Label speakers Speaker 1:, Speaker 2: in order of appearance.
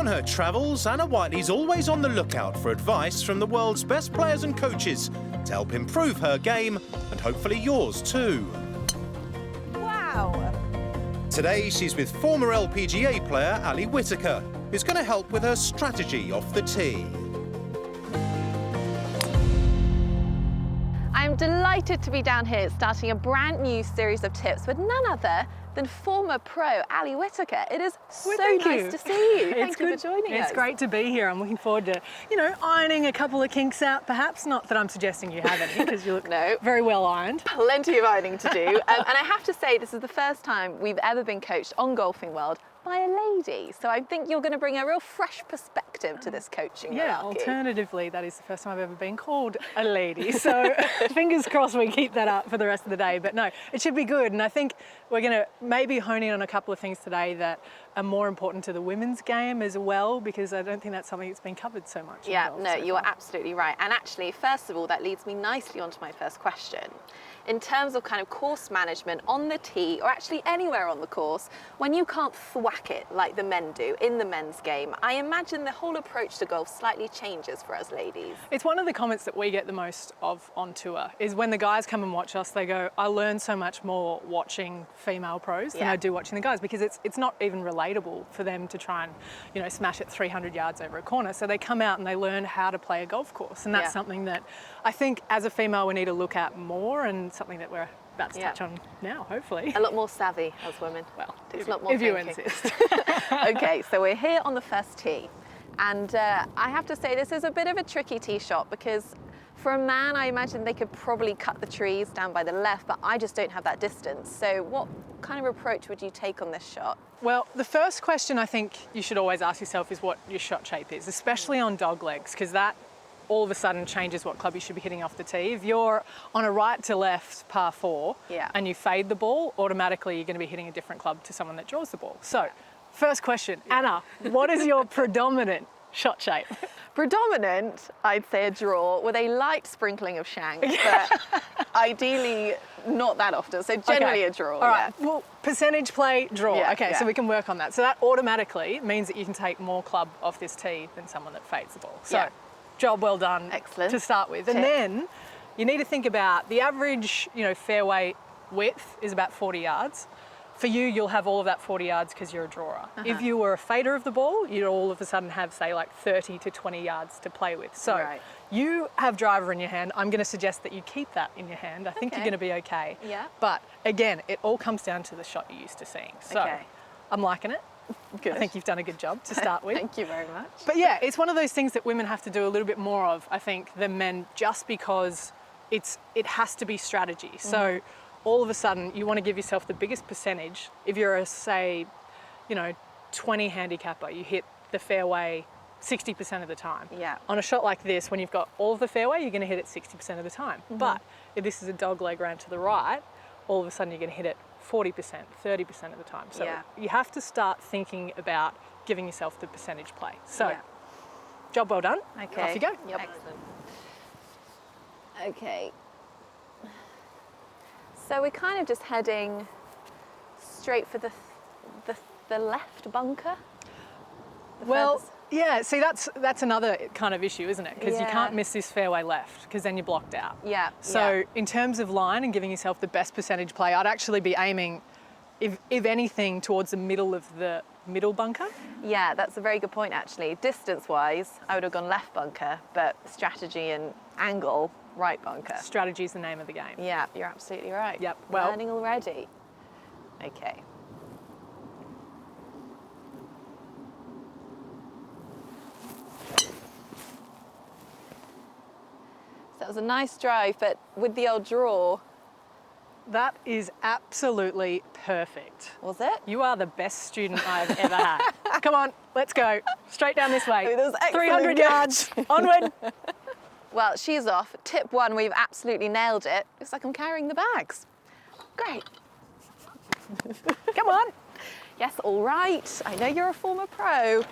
Speaker 1: On her travels, Anna Whiteley's always on the lookout for advice from the world's best players and coaches to help improve her game and hopefully yours too.
Speaker 2: Wow!
Speaker 1: Today she's with former LPGA player Alison Whitaker, who's going to help with her strategy off the tee.
Speaker 2: I'm delighted to be down here starting a brand new series of tips with none other than former pro Alison Whitaker. It is so nice to see you. Thank you for joining us.
Speaker 3: It's great to be here. I'm looking forward to, ironing a couple of kinks out, perhaps. Not that I'm suggesting you have any, because you look very well ironed.
Speaker 2: Plenty of ironing to do. And I have to say, this is the first time we've ever been coached on Golfing World by a lady. So I think you're going to bring a real fresh perspective to this coaching.
Speaker 3: Yeah, alternatively, that is the first time I've ever been called a lady. So fingers crossed we keep that up for the rest of the day. But no, it should be good. And I think we're going to maybe hone in on a couple of things today that are more important to the women's game as well, because I don't think that's something that's been covered so much.
Speaker 2: Yeah, no, you are absolutely right. And actually, first of all, that leads me nicely onto my first question. In terms of kind of course management on the tee, or actually anywhere on the course, when you can't thwack it like the men do in the men's game, I imagine the whole approach to golf slightly changes for us ladies.
Speaker 3: It's one of the comments that we get the most of on tour, is when the guys come and watch us, they go, I learn so much more watching female pros than I do watching the guys, because it's not even relatable for them to try and, smash it 300 yards over a corner. So they come out and they learn how to play a golf course. And that's something that I think as a female we need to look at more, and something that we're about to touch on now, hopefully.
Speaker 2: A lot more savvy as women.
Speaker 3: Well,
Speaker 2: it's a lot more
Speaker 3: if you insist.
Speaker 2: Okay, so we're here on the first tee. And I have to say, this is a bit of a tricky tee shot, because for a man, I imagine they could probably cut the trees down by the left, but I just don't have that distance. So what kind of approach would you take on this shot?
Speaker 3: Well, the first question I think you should always ask yourself is what your shot shape is, especially on dog legs, because that all of a sudden changes what club you should be hitting off the tee. If you're on a right to left par 4 and you fade the ball, automatically you're going to be hitting a different club to someone that draws the ball. So, first question, Anna, what is your predominant shot shape?
Speaker 2: Predominant, I'd say a draw with a light sprinkling of shank, but ideally not that often. So generally a draw.
Speaker 3: All right. Well, percentage play, draw.
Speaker 2: Yeah,
Speaker 3: so we can work on that. So that automatically means that you can take more club off this tee than someone that fades the ball. So job well done.
Speaker 2: Excellent.
Speaker 3: To start with. And then you need to think about the average, fairway width is about 40 yards. For you, you'll have all of that 40 yards because you're a drawer. If you were a fader of the ball, you'd all of a sudden have, say, like 30 to 20 yards to play with. So you have driver in your hand. I'm going to suggest that you keep that in your hand. I think you're going to be okay.
Speaker 2: Yeah.
Speaker 3: But again, it all comes down to the shot you're used to seeing. So I'm liking it.
Speaker 2: Good.
Speaker 3: I think you've done a good job to start with.
Speaker 2: Thank you very much.
Speaker 3: But yeah, it's one of those things that women have to do a little bit more of, I think, than men, just because it has to be strategy. So all of a sudden you want to give yourself the biggest percentage. If you're a, say, 20 handicapper, you hit the fairway 60% of the time.
Speaker 2: Yeah.
Speaker 3: On a shot like this, when you've got all of the fairway, you're going to hit it 60% of the time. But if this is a dog leg round to the right, all of a sudden you're going to hit it 40%, 30% of the time. So you have to start thinking about giving yourself the percentage play. So job well done.
Speaker 2: Okay.
Speaker 3: Off you go.
Speaker 2: Yep. Excellent. Okay. So we're kind of just heading straight for the left bunker.
Speaker 3: Yeah, see, that's another kind of issue, isn't it? Because you can't miss this fairway left, because then you're blocked out.
Speaker 2: Yeah.
Speaker 3: So in terms of line and giving yourself the best percentage play, I'd actually be aiming, if anything, towards the middle of the middle bunker.
Speaker 2: Yeah, that's a very good point, actually. Distance-wise, I would have gone left bunker, but strategy and angle, right bunker.
Speaker 3: Strategy is the name of the game.
Speaker 2: Yeah, you're absolutely right.
Speaker 3: Yep.
Speaker 2: Learning already. Okay. That was a nice drive, but with the old draw.
Speaker 3: That is absolutely perfect.
Speaker 2: Was it?
Speaker 3: You are the best student I've ever had. Come on, let's go. Straight down this way. 300 yards, onward.
Speaker 2: Well, she's off. Tip 1, we've absolutely nailed it. Looks like I'm carrying the bags. Great.
Speaker 3: Come on.
Speaker 2: Yes, all right. I know you're a former pro.